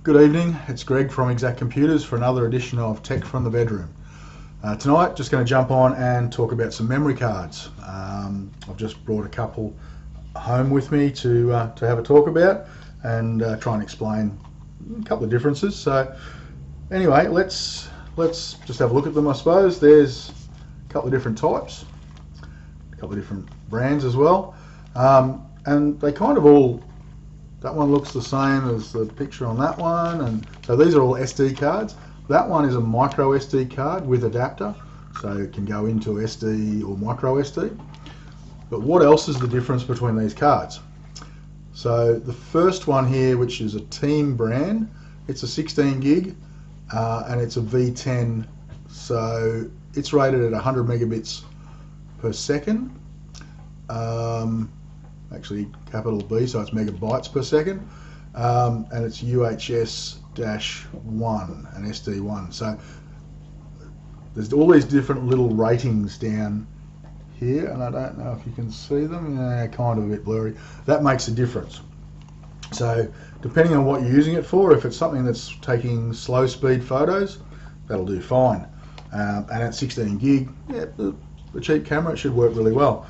Good evening, it's Greg from Exact Computers for another edition of Tech from the Bedroom. Tonight, just going to jump on and talk about some memory cards. I've just brought a couple home with me to have a talk about and try and explain a couple of differences. So anyway, let's just have a look at them, I suppose. There's a couple of different types, a couple of different brands as well, and they kind of all, that one looks the same as the picture on that one, and so these are all SD cards. That one is a micro SD card with adapter, so it can go into SD or micro SD. But what else is the difference between these cards? So the first one here, which is a Team brand, it's a 16 gig and it's a V10, so it's rated at 100 megabits per second. Actually capital B, so it's megabytes per second, and it's UHS-1 and SD1. So there's all these different little ratings down here, and I don't know if you can see them. Yeah, kind of a bit blurry. That makes a difference. So depending on what you're using it for, if it's something that's taking slow speed photos, that'll do fine. And at 16 gig, yeah, the cheap camera, it should work really well.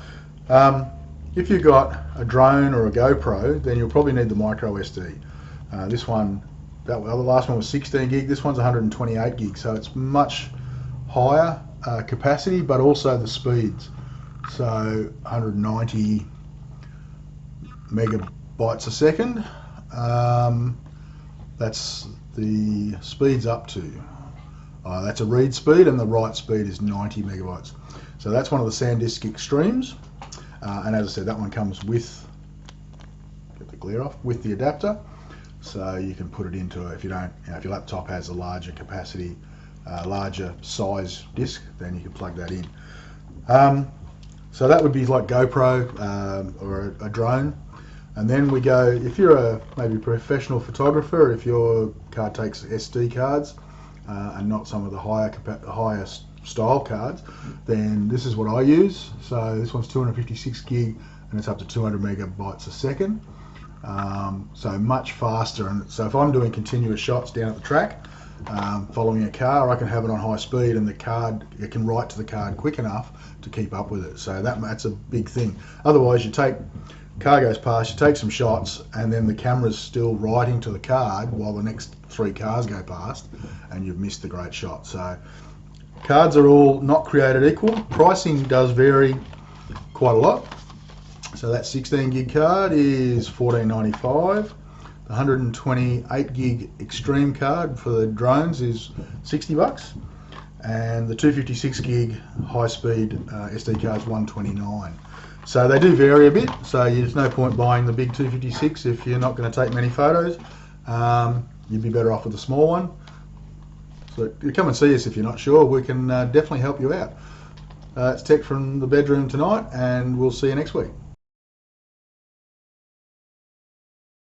If you've got a drone or a GoPro, then you'll probably need the micro SD. This one, the last one was 16 gig, this one's 128 gig, so it's much higher capacity, but also the speeds. So 190 megabytes a second, that's the speeds up to. That's a read speed, and the write speed is 90 megabytes. So that's one of the SanDisk Extremes. And as I said, that one comes with, get the glare off, with the adapter, so you can put it into, if you don't, if your laptop has a larger capacity, larger size disk, then you can plug that in. So that would be like GoPro or a drone. And then we go, if you're maybe a professional photographer, if your card takes SD cards and not some of the higher style cards, then this is what I use. So this one's 256 gig and it's up to 200 megabytes a second, so much faster. And so if I'm doing continuous shots down at the track following a car, I can have it on high speed, and the card, it can write to the card quick enough to keep up with it. So that's a big thing. Otherwise, car goes past, you take some shots, and then the camera's still writing to the card while the next 3 cars go past, and you've missed the great shot. So cards are all not created equal. Pricing does vary quite a lot. So that 16 gig card is $14.95. The 128 gig Extreme card for the drones is $60, and the 256 gig high speed SD card is $129. So they do vary a bit. So there's no point buying the big 256 if you're not going to take many photos. You'd be better off with a small one. So come and see us if you're not sure. We can definitely help you out. It's Tech from the Bedroom tonight, and we'll see you next week.